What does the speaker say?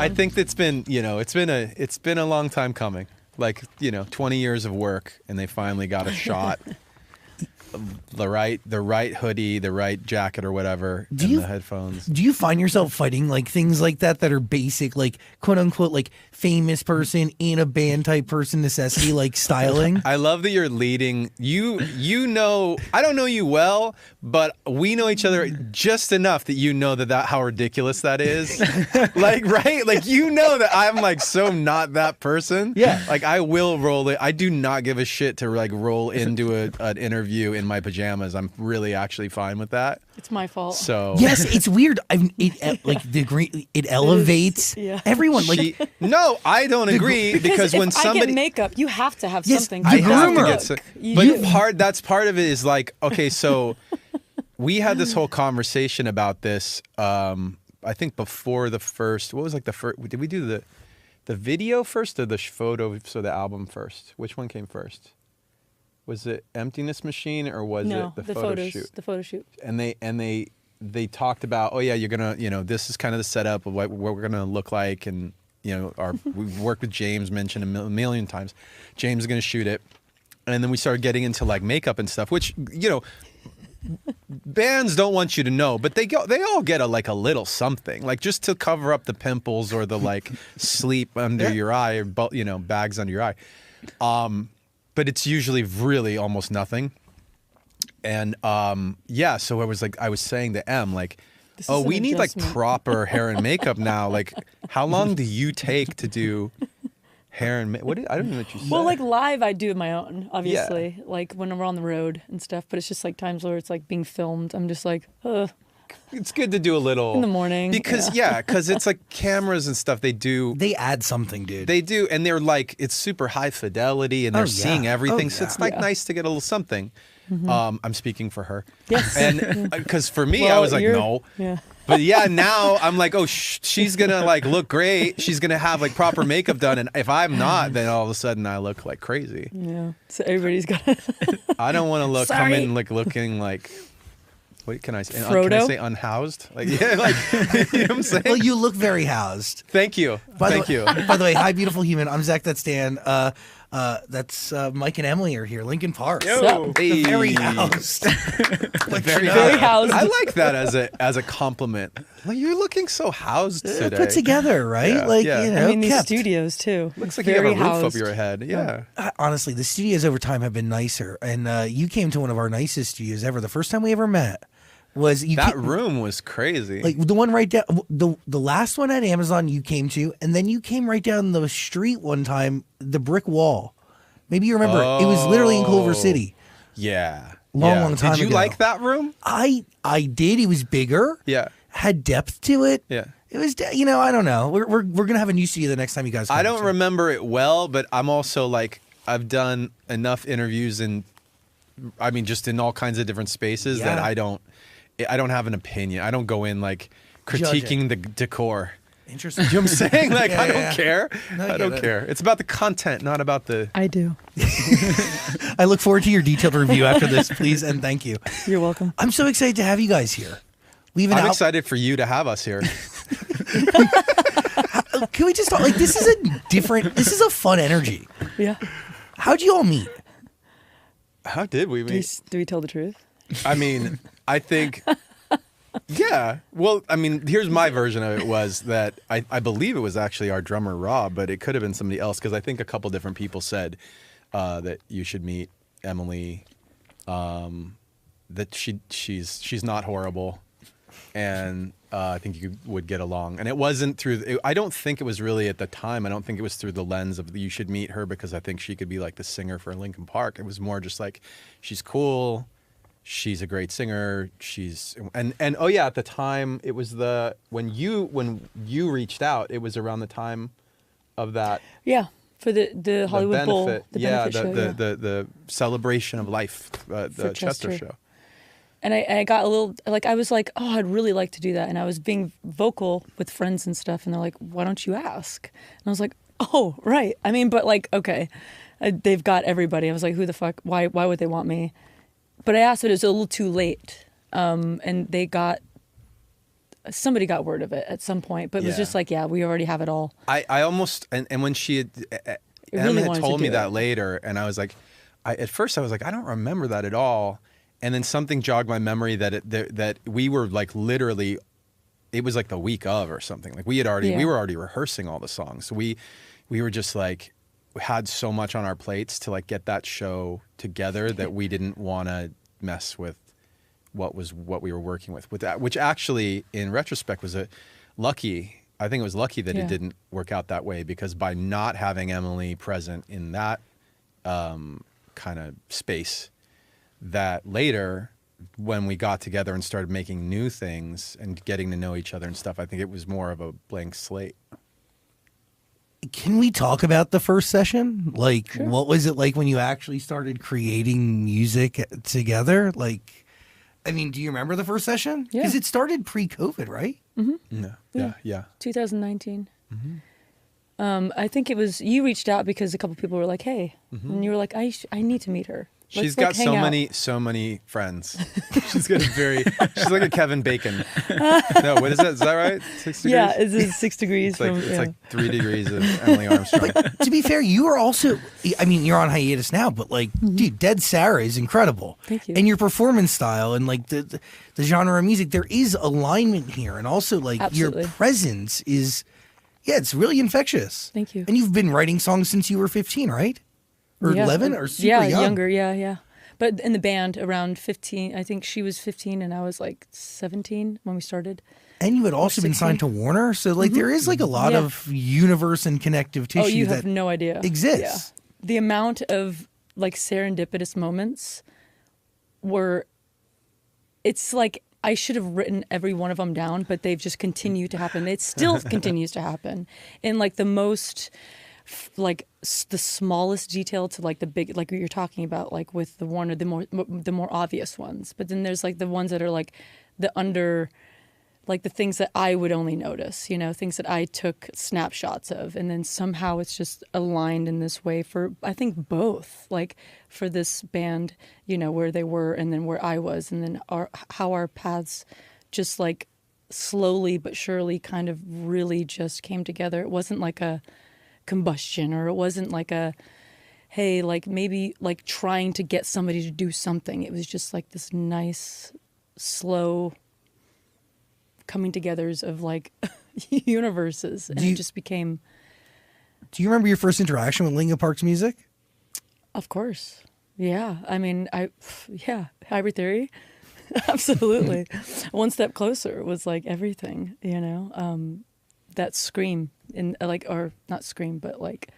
I think it's been, it's been a long time coming. Like, 20 years of work, and they finally got a shot. The right hoodie, the right jacket or whatever, the headphones. Do you find yourself fighting like things like that are basic, like quote unquote, like famous person in a band type person necessity, like styling? I love that you're leading. You know, I don't know you well, but we know each other just enough that you know that how ridiculous that is. Like, right? Like, that I'm like so not that person. Yeah. Like, I will roll it. I do not give a shit to like roll into an interview in my pajamas. I'm really actually fine with that. It's my fault. So yes, it's weird. It elevates everyone. Like, no, I don't agree because when somebody I get makeup, you have to have something. I have to get but that's part of it is like, okay, so we had this whole conversation about this. I think before the first. What was like the first? Did we do the video first or the photo? So the album first. Which one came first? Was it Emptiness Machine or was it the photo shoot? The photo shoot. And they talked about, oh yeah, you're gonna, this is kind of the setup of what we're gonna look like, and we've worked with James, mentioned a million times. James is gonna shoot it, and then we started getting into like makeup and stuff, which bands don't want you to know, but they all get a little something, like just to cover up the pimples or the like sleep under your eye, or bags under your eye. But it's usually really almost nothing. And so I was saying to M, like, we need like proper hair and makeup now. Like, how long do you take to do hair and makeup? I don't know what you said. Well, like live, I do my own, obviously, like when we're on the road and stuff. But it's just like times where it's like being filmed. I'm just like, ugh. It's good to do a little in the morning because because it's like cameras and stuff. They add something, dude. They do, and they're like, it's super high fidelity, and they're seeing everything. So it's like nice to get a little something. Mm-hmm. I'm speaking for her. Yes, and because for me, I was like, no. Yeah. But now I'm like, oh, she's gonna like look great. She's gonna have like proper makeup done, and if I'm not, then all of a sudden I look like crazy. Yeah. So everybody's got. I don't want to come in like looking like. What can I say? Frodo? Can I say unhoused? Like, yeah, like, you know what I'm saying? Well, you look very housed. Thank you. Thank you. By the way, hi, beautiful human. I'm Zach. That's Dan. That's Mike and Emily are here. Linkin Park. Yo. Hey. Very housed. Very housed. I like that as a compliment. Like, you're looking so housed today. Put together, right? Yeah. I mean, these studios too. Looks like you have a roof over your head. Yeah. Honestly, the studios over time have been nicer, and you came to one of our nicest studios ever. The first time we ever met. Room was crazy. Like the one right down, the last one at Amazon you came to, and then you came right down the street one time, the brick wall. Maybe you remember it. It was literally in Culver City. Yeah. Long time ago. Did you like that room? I did. It was bigger. Yeah. Had depth to it. Yeah. It was, I don't know. We're gonna have a new studio the next time you guys come. I don't remember it well, but I'm also like, I've done enough interviews just in all kinds of different spaces that I don't have an opinion. I don't go in like critiquing the decor. Interesting. You know what I'm saying? Like, I don't care. No, I don't care. It's about the content, not about the... I do. I look forward to your detailed review after this, please, and thank you. You're welcome. I'm so excited to have you guys here. I'm excited for you to have us here. Can we just talk? Like, this is a fun energy. Yeah. How'd you all meet? How did we meet? Do we tell the truth? I mean, I think, yeah. Well, I mean, here's my version of it was that I believe it was actually our drummer, Rob, but it could have been somebody else because I think a couple different people said that you should meet Emily, that she's not horrible, and I think you would get along. And it wasn't through, I don't think it was really at the time, I don't think it was through the lens of you should meet her because I think she could be like the singer for Linkin Park. It was more just like, she's cool. She's a great singer. And oh yeah, at the time it was when you reached out, it was around the time of that. Yeah, for the Hollywood Bowl, the benefit show, the celebration of life, the Chester show. And I got a little like I was like, oh, I'd really like to do that, and I was being vocal with friends and stuff, and they're like, why don't you ask? And I was like, oh, right. I mean, but like, okay, they've got everybody. I was like, who the fuck? Why would they want me? But I asked, but it was a little too late. And they got somebody got word of it at some point, but it was just like, yeah, we already have it all. I almost, and when she had, really Emma wanted had to told me do that it. later, and I was like, at first I was like, I don't remember that at all. And then something jogged my memory that we were like literally, it was like the week of or something. Like we were already rehearsing all the songs. So we were just like, we had so much on our plates to like get that show together that we didn't want to mess with what we were working with that, which actually in retrospect was lucky. I think it was lucky that it didn't work out that way, because by not having Emily present in that kind of space, that later when we got together and started making new things and getting to know each other and stuff, I think it was more of a blank slate. Can we talk about the first session? Like, Sure. What was it like when you actually started creating music together? Like, I mean, do you remember the first session? Yeah. Because it started pre-COVID, right? No. Yeah. 2019. I think it was, you reached out because a couple people were like, hey, and you were like, I need to meet her. She's Let's, got hang out. so many friends. She's like a Kevin Bacon. No, what is that? Is that right? 6 degrees? Yeah, it's 6 degrees It's like 3 degrees of Emily Armstrong. To be fair, you are also, I mean, you're on hiatus now, but like, dude, Dead Sarah is incredible. Thank you. And your performance style and like the genre of music, there is alignment here. And also like Absolutely. your presence is, it's really infectious. Thank you. And you've been writing songs since you were 15, right? Or Yeah. 11 or super yeah, young? younger, yeah. But in the band around 15, I think she was 15 and I was like 17 when we started. And you had also been 16. signed to Warner. So like there is like a lot Yeah. of universe and connective tissue Oh, you that have no idea. exists. Yeah. The amount of like serendipitous moments it's like I should have written every one of them down, but they've just continued to happen. It still continues to happen in like the most, like the smallest detail to like the big, like what you're talking about, like with the Warner, the more obvious ones. But then there's like the ones that are like like the things that I would only notice, things that I took snapshots of. And then somehow it's just aligned in this way for, I think, both, like for this band, where they were and then where I was, and then how our paths just like slowly but surely kind of really just came together. It wasn't like a combustion, or it wasn't like a, hey, like maybe like trying to get somebody to do something. It was just like this nice, slow coming togethers of like universes, and it just became. Do you remember your first interaction with Linkin Park's music? Of course, yeah. I mean, Hybrid Theory, absolutely. One Step Closer was like everything, that scream in like, or not scream, but like